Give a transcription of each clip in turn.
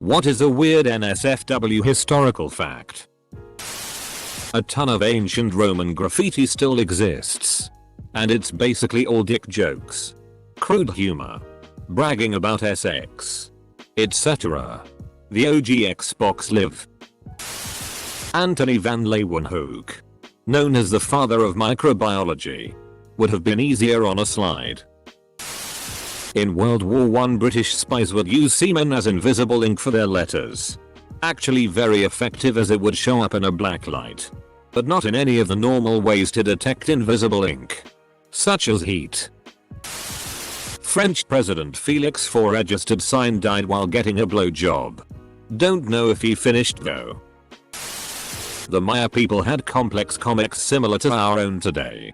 What is a weird NSFW historical fact? A ton of ancient Roman graffiti still exists. And it's basically all dick jokes, crude humor, bragging about SX, etc. The OG Xbox Live. Anthony van Leeuwenhoek, known as the father of microbiology, would have been easier on a slide. In World War I, British spies would use semen as invisible ink for their letters. Actually very effective, as it would show up in a black light, but not in any of the normal ways to detect invisible ink, such as heat. French President Felix Faure died while getting a blowjob. Don't know if he finished though. The Maya people had complex comics similar to our own today.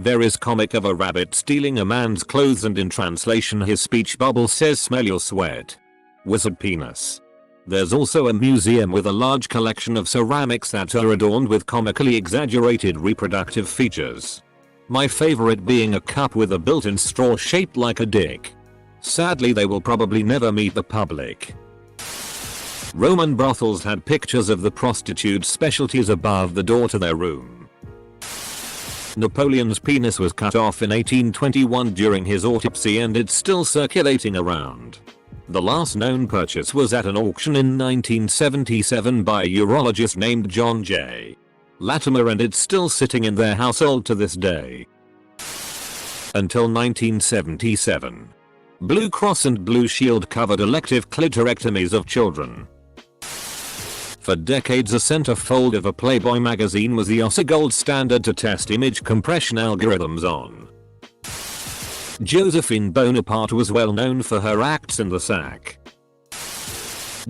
There is comic of a rabbit stealing a man's clothes, and in translation his speech bubble says "smell your sweat. Wizard penis." There's also a museum with a large collection of ceramics that are adorned with comically exaggerated reproductive features. My favorite being a cup with a built-in straw shaped like a dick. Sadly, they will probably never meet the public. Roman brothels had pictures of the prostitutes' specialties above the door to their room. Napoleon's penis was cut off in 1821 during his autopsy, and it's still circulating around. The last known purchase was at an auction in 1977 by a urologist named John J. Latimer, and it's still sitting in their household to this day. Until 1977. Blue Cross and Blue Shield covered elective clitorectomies of children. For decades, a centerfold of a Playboy magazine was the gold standard to test image compression algorithms on. Josephine Bonaparte was well known for her acts in the sack.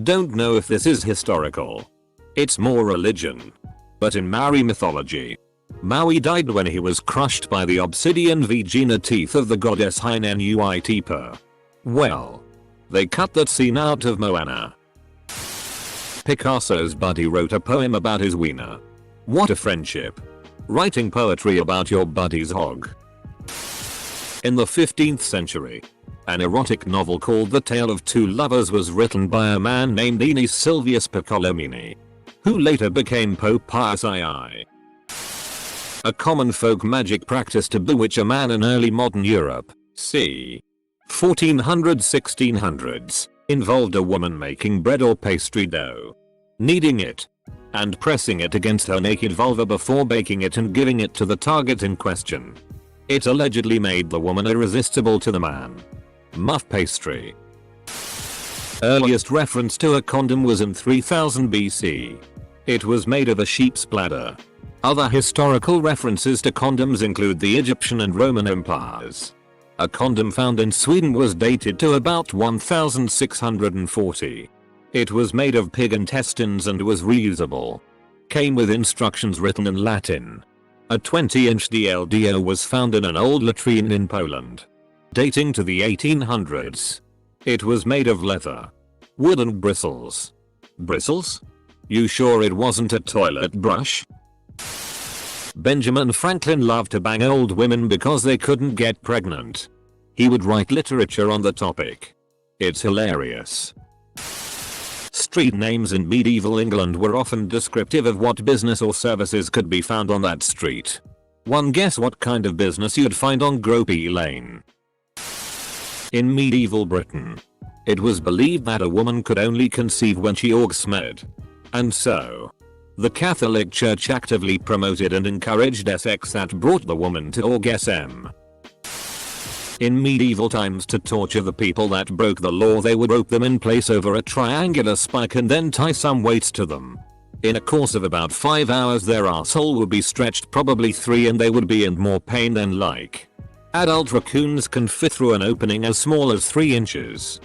Don't know if this is historical. It's more religion. But in Maori mythology, Maui died when he was crushed by the obsidian vagina teeth of the goddess Hainenui-Tipa. Well, they cut that scene out of Moana. Picasso's buddy wrote a poem about his wiener. What a friendship. Writing poetry about your buddy's hog. In the 15th century, an erotic novel called The Tale of Two Lovers was written by a man named Aeneas Silvius Piccolomini, who later became Pope Pius II. A common folk magic practice to bewitch a man in early modern Europe, c. 1400-1600s, involved a woman making bread or pastry dough, kneading it, and pressing it against her naked vulva before baking it and giving it to the target in question. It allegedly made the woman irresistible to the man. Muff pastry. Earliest reference to a condom was in 3000 BC. It was made of a sheep's bladder. Other historical references to condoms include the Egyptian and Roman empires. A condom found in Sweden was dated to about 1640. It was made of pig intestines and was reusable. Came with instructions written in Latin. A 20-inch dildo was found in an old latrine in Poland, dating to the 1800s. It was made of leather, wood and bristles. Bristles? You sure it wasn't a toilet brush? Benjamin Franklin loved to bang old women because they couldn't get pregnant. He would write literature on the topic. It's hilarious. Street names in medieval England were often descriptive of what business or services could be found on that street. One guess what kind of business you'd find on Gropey Lane. In medieval Britain, it was believed that a woman could only conceive when she orgasmed. And so, the Catholic Church actively promoted and encouraged sex that brought the woman to orgasm. In medieval times, to torture the people that broke the law, they would rope them in place over a triangular spike and then tie some weights to them. In a course of about 5 hours their arsehole would be stretched probably 3 and they would be in more pain than like. Adult raccoons can fit through an opening as small as 3 inches.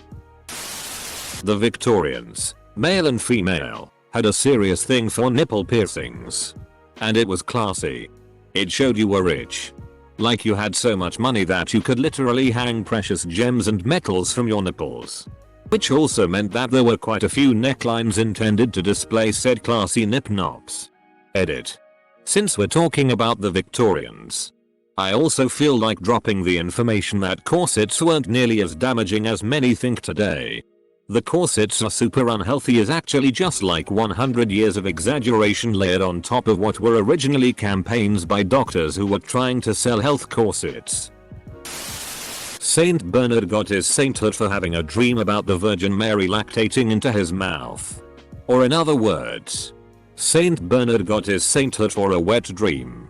The Victorians, male and female, had a serious thing for nipple piercings. And it was classy. It showed you were rich. Like you had so much money that you could literally hang precious gems and metals from your nipples. Which also meant that there were quite a few necklines intended to display said classy nip nops. Edit. Since we're talking about the Victorians, I also feel like dropping the information that corsets weren't nearly as damaging as many think today. The corsets are super unhealthy is actually just like 100 years of exaggeration layered on top of what were originally campaigns by doctors who were trying to sell health corsets. Saint Bernard got his sainthood for having a dream about the Virgin Mary lactating into his mouth. Or in other words, Saint Bernard got his sainthood for a wet dream.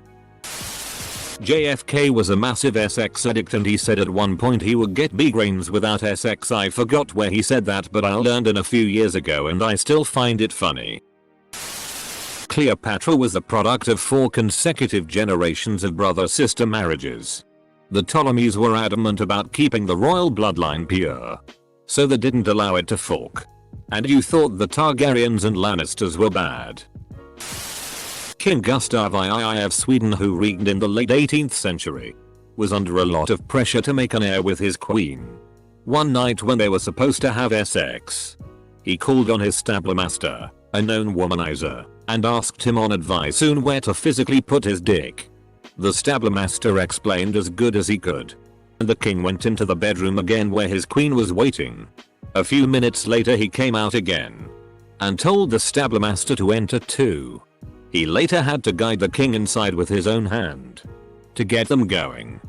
JFK was a massive sex addict and he said at one point he would get migraines without sex. I forgot where he said that, but I learned in a few years ago and I still find it funny. Cleopatra was the product of 4 consecutive generations of brother-sister marriages. The Ptolemies were adamant about keeping the royal bloodline pure, so they didn't allow it to fork. And you thought the Targaryens and Lannisters were bad. King Gustav II of Sweden, who reigned in the late 18th century, was under a lot of pressure to make an heir with his queen. One night when they were supposed to have sex, he called on his stablemaster, a known womanizer, and asked him on advice on where to physically put his dick. The stablemaster explained as good as he could, and the king went into the bedroom again where his queen was waiting. A few minutes later he came out again and told the stablemaster to enter too. He later had to guide the king inside with his own hand to get them going.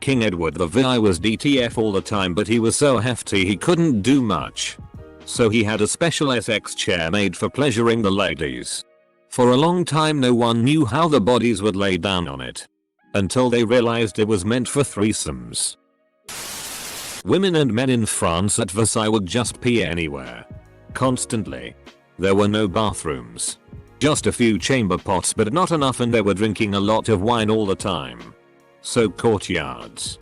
King Edward VI was DTF all the time, but he was so hefty he couldn't do much. So he had a special sex chair made for pleasuring the ladies. For a long time no one knew how the bodies would lay down on it, until they realized it was meant for threesomes. Women and men in France at Versailles would just pee anywhere. Constantly. There were no bathrooms. Just a few chamber pots, but not enough, and they were drinking a lot of wine all the time. So courtyards,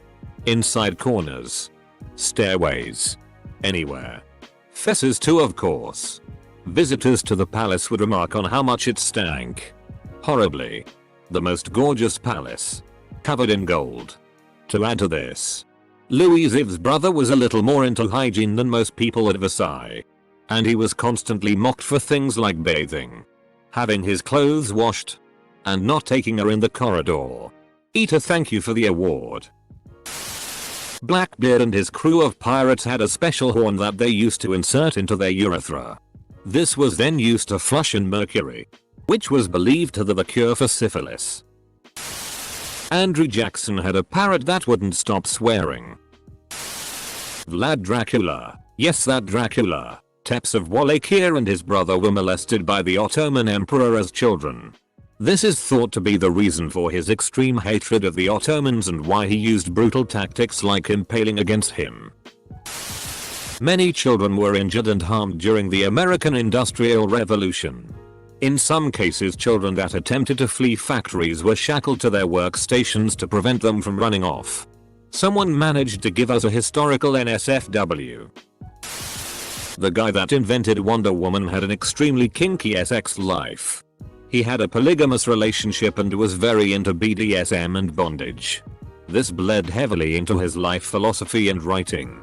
inside corners, stairways, anywhere. Fesses too, of course. Visitors to the palace would remark on how much it stank. Horribly. The most gorgeous palace, covered in gold. To add to this, Louis Xiv's brother was a little more into hygiene than most people at Versailles, and he was constantly mocked for things like bathing, having his clothes washed, and not taking her in the corridor. Ita, thank you for the award. Blackbeard and his crew of pirates had a special horn that they used to insert into their urethra. This was then used to flush in mercury, which was believed to be the cure for syphilis. Andrew Jackson had a parrot that wouldn't stop swearing. Vlad Dracula, yes, that Dracula. Tepes of Wallachia and his brother were molested by the Ottoman Emperor as children. This is thought to be the reason for his extreme hatred of the Ottomans and why he used brutal tactics like impaling against him. Many children were injured and harmed during the American Industrial Revolution. In some cases, children that attempted to flee factories were shackled to their workstations to prevent them from running off. Someone managed to give us a historical NSFW. The guy that invented Wonder Woman had an extremely kinky sex life. He had a polygamous relationship and was very into BDSM and bondage. This bled heavily into his life philosophy and writing.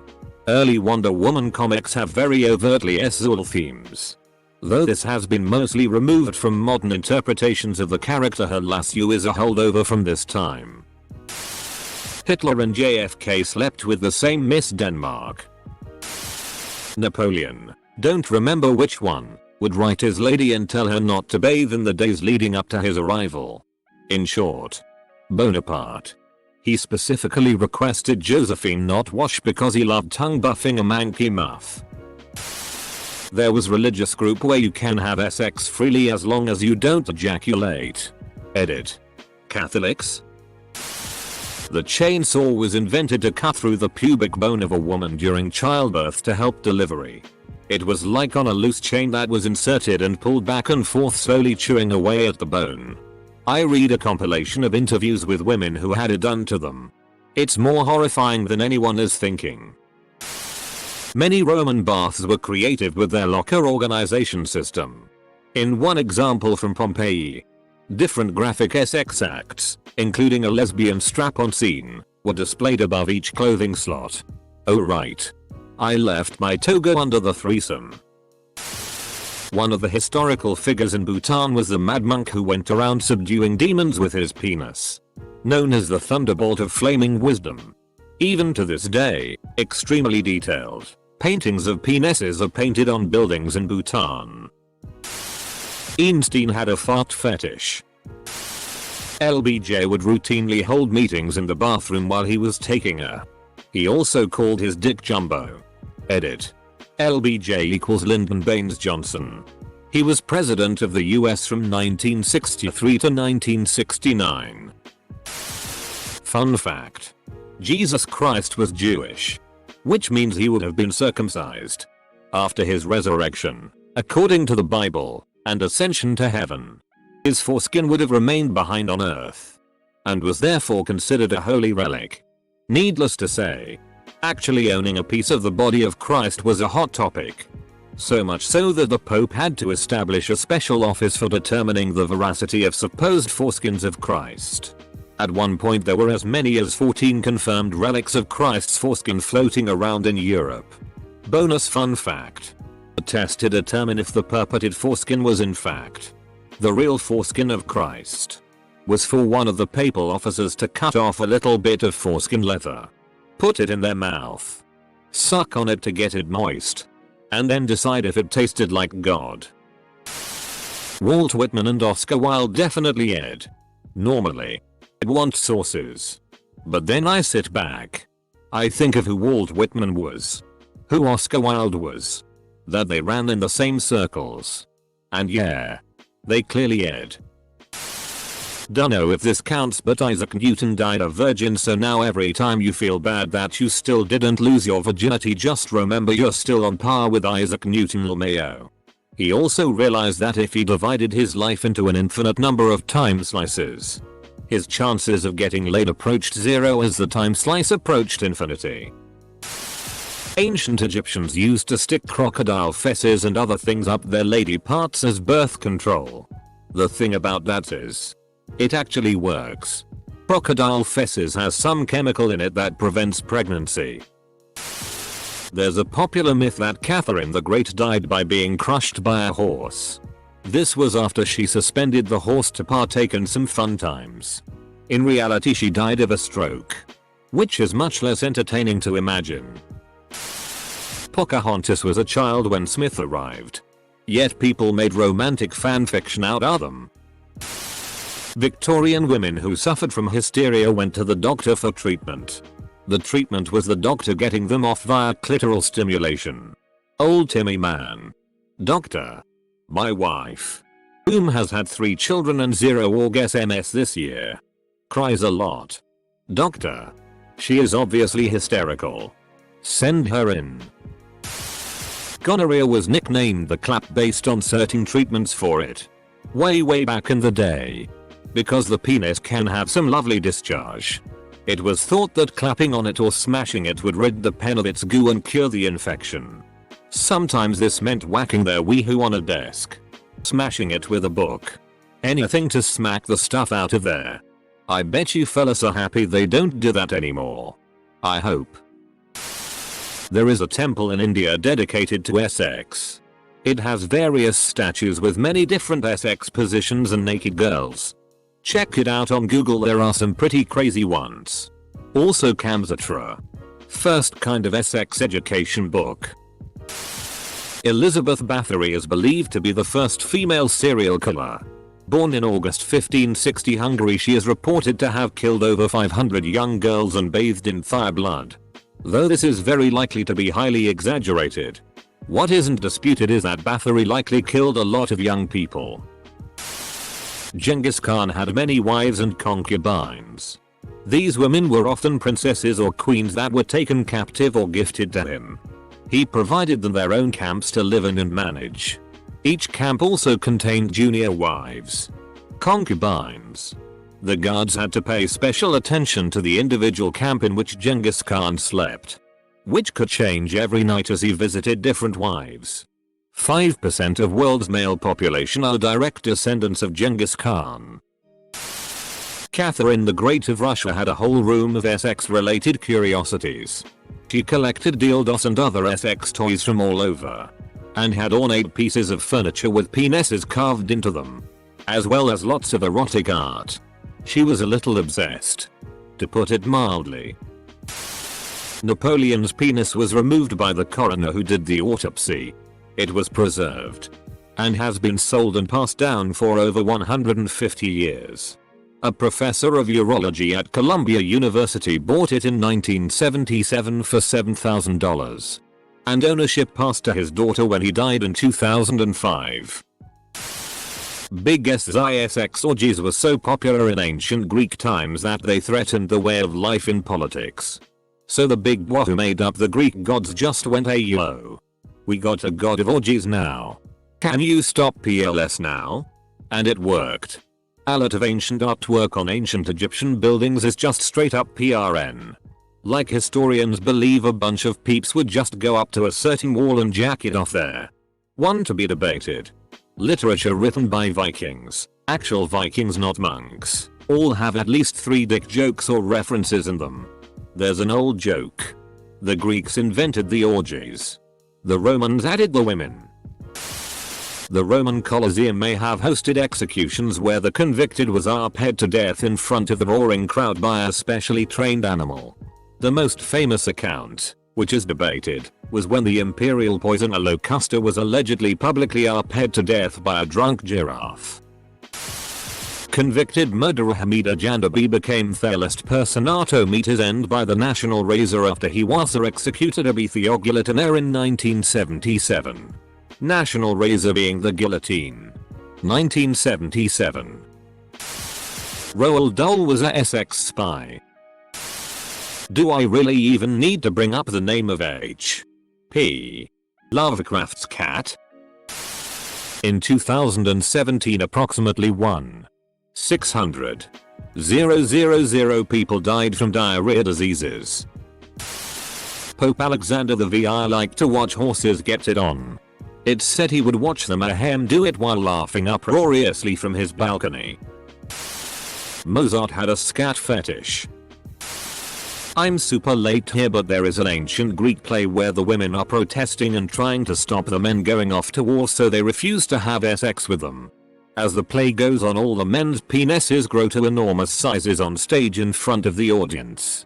Early Wonder Woman comics have very overtly sexual themes, though this has been mostly removed from modern interpretations of the character. Her lasso is a holdover from this time. Hitler and JFK slept with the same Miss Denmark. Napoleon, don't remember which one, would write his lady and tell her not to bathe in the days leading up to his arrival. In short, Bonaparte. He specifically requested Josephine not wash because he loved tongue buffing a manky muff. There was religious group where you can have sex freely as long as you don't ejaculate. Edit. Catholics? The chainsaw was invented to cut through the pubic bone of a woman during childbirth to help delivery. It was like on a loose chain that was inserted and pulled back and forth, slowly chewing away at the bone. I read a compilation of interviews with women who had it done to them. It's more horrifying than anyone is thinking. Many Roman baths were creative with their locker organization system. In one example from Pompeii, different graphic sex acts, including a lesbian strap-on scene, were displayed above each clothing slot. Oh right. I left my toga under the threesome. One of the historical figures in Bhutan was the mad monk who went around subduing demons with his penis, known as the Thunderbolt of Flaming Wisdom. Even to this day, extremely detailed. Paintings of penises are painted on buildings in Bhutan. Einstein had a fart fetish. LBJ would routinely hold meetings in the bathroom while he was taking a. He also called his dick Jumbo. Edit. LBJ equals Lyndon Baines Johnson. He was president of the US from 1963 to 1969. Fun fact. Jesus Christ was Jewish, which means he would have been circumcised after his resurrection, according to the Bible, and ascension to heaven. His foreskin would have remained behind on earth, and was therefore considered a holy relic. Needless to say, actually owning a piece of the body of Christ was a hot topic. So much so that the Pope had to establish a special office for determining the veracity of supposed foreskins of Christ. At one point there were as many as 14 confirmed relics of Christ's foreskin floating around in Europe. Bonus fun fact. A test to determine if the purported foreskin was in fact the real foreskin of Christ was for one of the papal officers to cut off a little bit of foreskin leather, put it in their mouth, suck on it to get it moist, and then decide if it tasted like God. Walt Whitman and Oscar Wilde definitely ed. Normally, I'd want sources. But then I sit back. I think of who Walt Whitman was, who Oscar Wilde was, that they ran in the same circles. And yeah, they clearly ed. Dunno if this counts, but Isaac Newton died a virgin, so now every time you feel bad that you still didn't lose your virginity, just remember you're still on par with Isaac Newton LMAO. He also realized that if he divided his life into an infinite number of time slices, his chances of getting laid approached zero as the time slice approached infinity. Ancient Egyptians used to stick crocodile fesses and other things up their lady parts as birth control. The thing about that is, it actually works. Crocodile fesses has some chemical in it that prevents pregnancy. There's a popular myth that Catherine the Great died by being crushed by a horse. This was after she suspended the horse to partake in some fun times. In reality she died of a stroke, which is much less entertaining to imagine. Pocahontas was a child when Smith arrived, yet people made romantic fanfiction out of them. Victorian women who suffered from hysteria went to the doctor for treatment. The treatment was the doctor getting them off via clitoral stimulation. Old Timmy man. Doctor. My wife, whom has had 3 children and 0 orgasms this year, cries a lot. Doctor. She is obviously hysterical. Send her in. Gonorrhea was nicknamed the clap based on certain treatments for it. Way back in the day. Because the penis can have some lovely discharge. It was thought that clapping on it or smashing it would rid the pen of its goo and cure the infection. Sometimes this meant whacking their wee-hoo on a desk, smashing it with a book, anything to smack the stuff out of there. I bet you fellas are happy they don't do that anymore. I hope. There is a temple in India dedicated to sex. It has various statues with many different sex positions and naked girls. Check it out on Google, there are some pretty crazy ones. Also Kamsutra. First kind of sex education book. Elizabeth Bathory is believed to be the first female serial killer. Born in August 1560 Hungary, she is reported to have killed over 500 young girls and bathed in fire blood. Though this is very likely to be highly exaggerated. What isn't disputed is that Bathory likely killed a lot of young people. Genghis Khan had many wives and concubines. These women were often princesses or queens that were taken captive or gifted to him. He provided them their own camps to live in and manage. Each camp also contained junior wives, concubines. The guards had to pay special attention to the individual camp in which Genghis Khan slept, which could change every night as he visited different wives. 5% of world's male population are direct descendants of Genghis Khan. Catherine the Great of Russia had a whole room of sex-related curiosities. She collected dildos and other sex toys from all over, and had ornate pieces of furniture with penises carved into them, as well as lots of erotic art. She was a little obsessed, to put it mildly. Napoleon's penis was removed by the coroner who did the autopsy. It was preserved and has been sold and passed down for over 150 years. A professor of urology at Columbia University bought it in 1977 for $7,000. And ownership passed to his daughter when he died in 2005. Big sex orgies were so popular in ancient Greek times that they threatened the way of life in politics. So the big boss who made up the Greek gods just went "Hey yo, we got a god of orgies now. Can you stop PLS now?" And it worked. A lot of ancient artwork on ancient Egyptian buildings is just straight up PRN. Like historians believe a bunch of peeps would just go up to a certain wall and jack it off there. One to be debated. Literature written by Vikings, actual Vikings not monks, all have at least 3 dick jokes or references in them. There's an old joke. The Greeks invented the orgies. The Romans added the women. The Roman Colosseum may have hosted executions where the convicted was arped to death in front of the roaring crowd by a specially trained animal. The most famous account, which is debated, was when the imperial poisoner Locusta was allegedly publicly arped to death by a drunk giraffe. Convicted murderer Hamida Jandabi became Thelest personato meet his end by the national razor after he was executed ab Theoguillotinaire in 1977. National razor being the guillotine. 1977. Roald Dahl was a Essex spy. Do I really even need to bring up the name of H.P. Lovecraft's cat? In 2017 approximately 1,600,000 people died from diarrhea diseases. Pope Alexander the VI liked to watch horses get it on. It's said he would watch the mayhem do it while laughing uproariously from his balcony. Mozart had a scat fetish. I'm super late here, but there is an ancient Greek play where the women are protesting and trying to stop the men going off to war, so they refuse to have sex with them. As the play goes on, all the men's penises grow to enormous sizes on stage in front of the audience.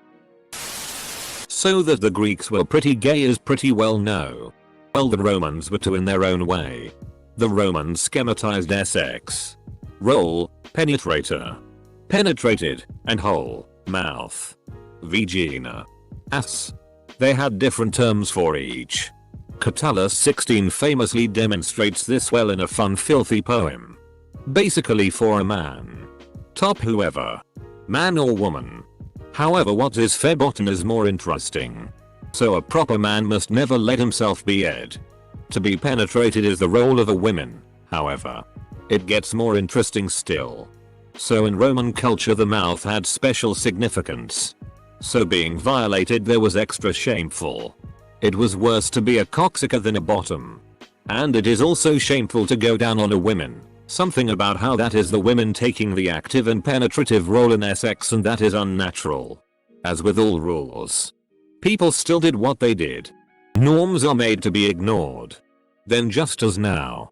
So that the Greeks were pretty gay is pretty well known. Well, the Romans were too in their own way. The Romans schematized sex. Roll, penetrator. Penetrated, and hole, mouth. Vagina. Ass. They had different terms for each. Catullus 16 famously demonstrates this well in a fun filthy poem. Basically for a man. Top whoever. Man or woman. However, what is verboten is more interesting. So a proper man must never let himself be ed. To be penetrated is the role of a woman, however. It gets more interesting still. So in Roman culture the mouth had special significance. So being violated there was extra shameful. It was worse to be a cocksucker than a bottom. And it is also shameful to go down on a woman. Something about how that is the women taking the active and penetrative role in sex, and that is unnatural. As with all rules. People still did what they did. Norms are made to be ignored. Then just as now.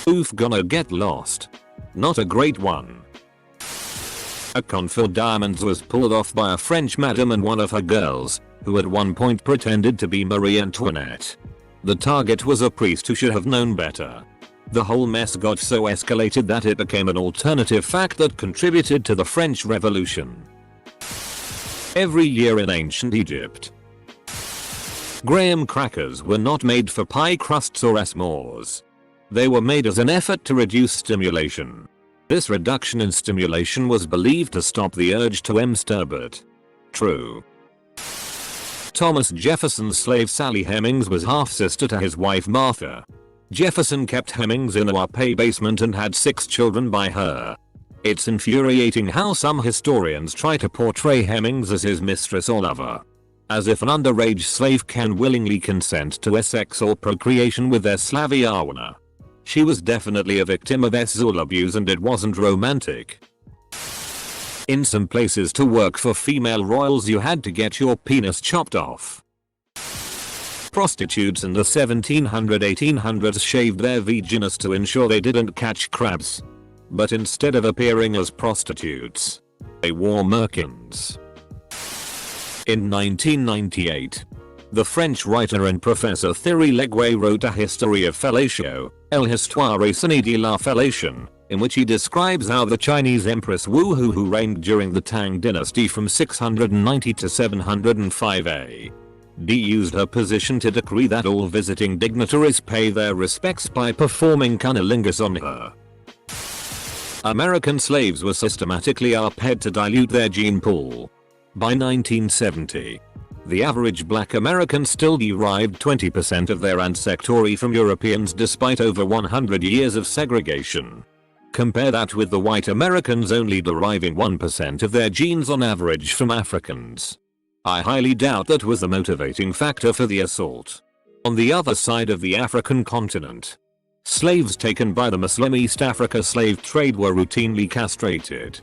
Oof, gonna get lost. Not a great one. A con for diamonds was pulled off by a French madam and one of her girls, who at one point pretended to be Marie Antoinette. The target was a priest who should have known better. The whole mess got so escalated that it became an alternative fact that contributed to the French Revolution. Every year in ancient Egypt, graham crackers were not made for pie crusts or s'mores. They were made as an effort to reduce stimulation. This reduction in stimulation was believed to stop the urge to masturbate. True. Thomas Jefferson's slave Sally Hemings was half-sister to his wife Martha. Jefferson kept Hemings in a Wappay basement and had 6 children by her. It's infuriating how some historians try to portray Hemings as his mistress or lover. As if an underage slave can willingly consent to sex or procreation with their slavey owner. She was definitely a victim of sexual abuse and it wasn't romantic. In some places to work for female royals you had to get your penis chopped off. Prostitutes in the 1700-1800s shaved their vaginas to ensure they didn't catch crabs. But instead of appearing as prostitutes, they wore merkins. In 1998, the French writer and professor Thierry Leguay wrote a history of fellatio, El Histoire récente de la fellation, in which he describes how the Chinese Empress Wu Hu, who reigned during the Tang dynasty from 690 to 705 AD, used her position to decree that all visiting dignitaries pay their respects by performing cunnilingus on her. American slaves were systematically arped to dilute their gene pool. By 1970, the average black American still derived 20% of their ancestry from Europeans despite over 100 years of segregation. Compare that with the white Americans only deriving 1% of their genes on average from Africans. I highly doubt that was the motivating factor for the assault. On the other side of the African continent, slaves taken by the Muslim East Africa slave trade were routinely castrated.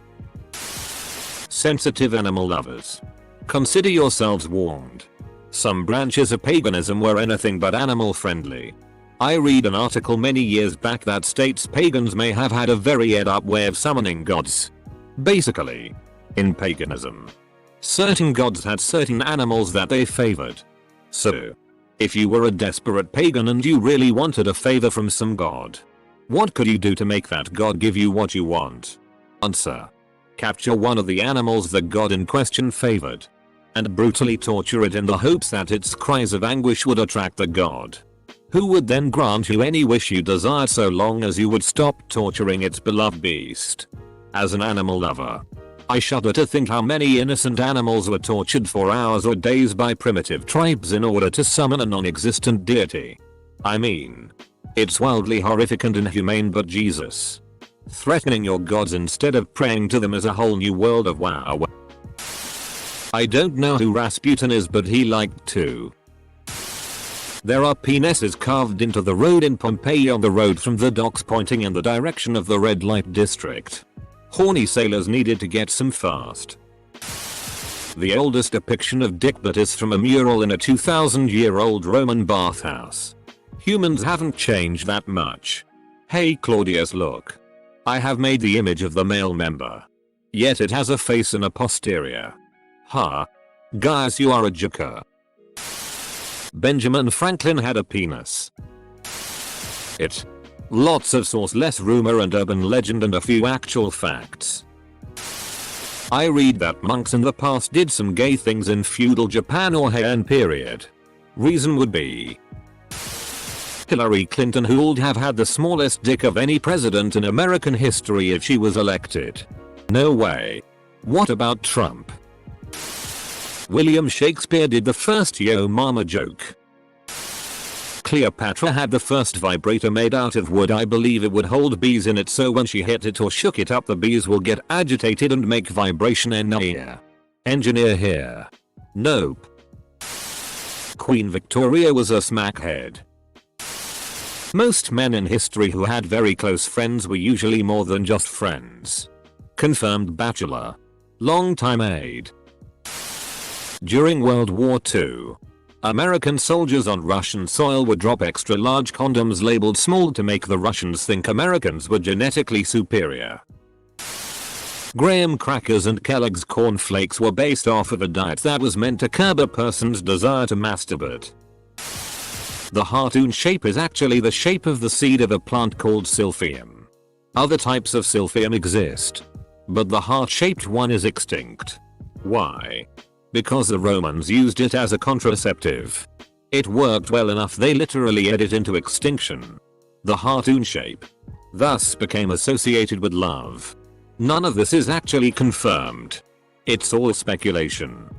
Sensitive animal lovers, consider yourselves warned. Some branches of paganism were anything but animal friendly. I read an article many years back that states pagans may have had a very ed up way of summoning gods. Basically, in paganism, certain gods had certain animals that they favored. So, if you were a desperate pagan and you really wanted a favor from some god, what could you do to make that god give you what you want? Answer: capture one of the animals the god in question favored, and brutally torture it in the hopes that its cries of anguish would attract the god, who would then grant you any wish you desired so long as you would stop torturing its beloved beast. As an animal lover, I shudder to think how many innocent animals were tortured for hours or days by primitive tribes in order to summon a non-existent deity. I mean, it's wildly horrific and inhumane, but Jesus, threatening your gods instead of praying to them is a whole new world of wow. I don't know who Rasputin is, but he liked to. There are penises carved into the road in Pompeii on the road from the docks pointing in the direction of the red light district. Horny sailors needed to get some fast. The oldest depiction of dick that is from a mural in a 2,000-year-old Roman bathhouse. Humans haven't changed that much. Hey Claudius, look. I have made the image of the male member. Yet it has a face and a posterior. Ha. Guys, you are a joker. Benjamin Franklin had a penis. It. Lots of source, less rumor and urban legend and a few actual facts. I read that monks in the past did some gay things in feudal Japan or Heian period. Reason would be Hillary Clinton, who would have had the smallest dick of any president in American history if she was elected. No way. What about Trump? William Shakespeare did the first yo mama joke. Cleopatra had the first vibrator made out of wood. I believe it would hold bees in it, so when she hit it or shook it up the bees will get agitated and make vibration in the ear. Engineer here. Nope. Queen Victoria was a smackhead. Most men in history who had very close friends were usually more than just friends. Confirmed bachelor. Long-time aide. During World War II, American soldiers on Russian soil would drop extra large condoms labeled small to make the Russians think Americans were genetically superior. Graham crackers and Kellogg's Corn Flakes were based off of a diet that was meant to curb a person's desire to masturbate. The heartoon shape is actually the shape of the seed of a plant called silphium. Other types of silphium exist, but the heart-shaped one is extinct. Why? Because the Romans used it as a contraceptive. It worked well enough they literally ate it into extinction. The heartoon shape thus became associated with love. None of this is actually confirmed. It's all speculation.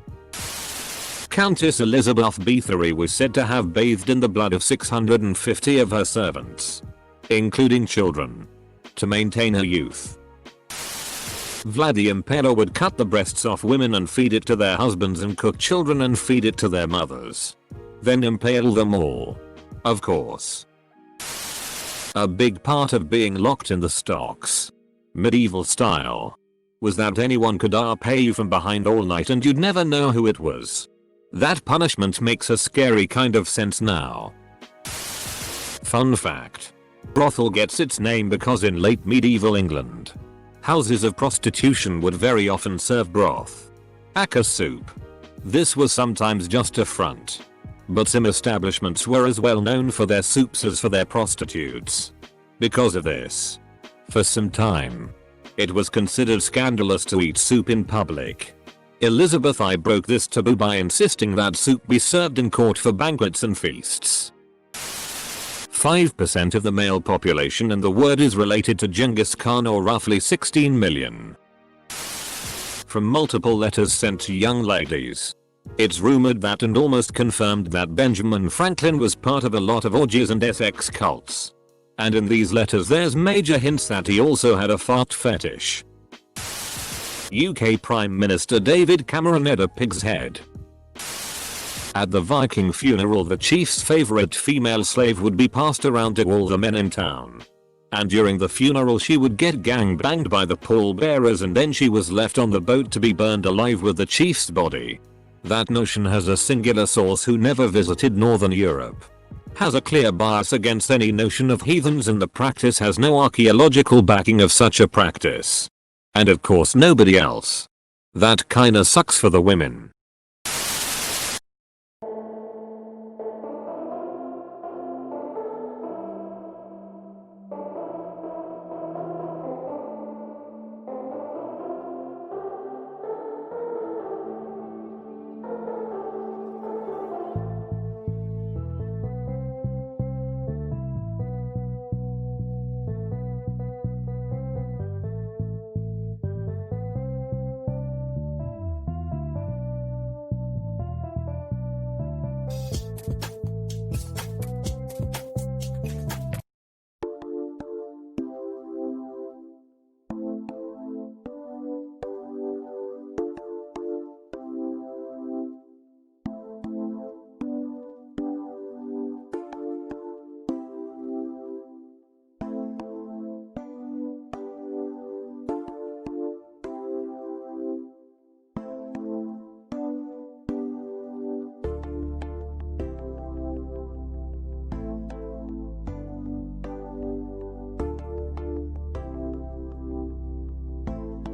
Countess Elizabeth Bathory was said to have bathed in the blood of 650 of her servants, including children, to maintain her youth. Vlad the Impaler would cut the breasts off women and feed it to their husbands, and cook children and feed it to their mothers. Then impale them all. Of course. A big part of being locked in the stocks, medieval style, was that anyone could pay you from behind all night and you'd never know who it was. That punishment makes a scary kind of sense now. Fun fact. Brothel gets its name because in late medieval England, houses of prostitution would very often serve broth, acker soup, This was sometimes just a front. But some establishments were as well known for their soups as for their prostitutes. Because of this, for some time, it was considered scandalous to eat soup in public. Elizabeth I broke this taboo by insisting that soup be served in court for banquets and feasts. 5% of the male population, and the word is related to Genghis Khan, or roughly 16 million. From multiple letters sent to young ladies, it's rumored that and almost confirmed that Benjamin Franklin was part of a lot of orgies and sex cults. And in these letters there's major hints that he also had a fart fetish. UK Prime Minister David Cameron had a pig's head. At the Viking funeral, the chief's favourite female slave would be passed around to all the men in town. And during the funeral she would get gangbanged by the pallbearers, and then she was left on the boat to be burned alive with the chief's body. That notion has a singular source who never visited Northern Europe. Has a clear bias against any notion of heathens, and the practice has no archaeological backing of such a practice. And of course nobody else. That kinda sucks for the women.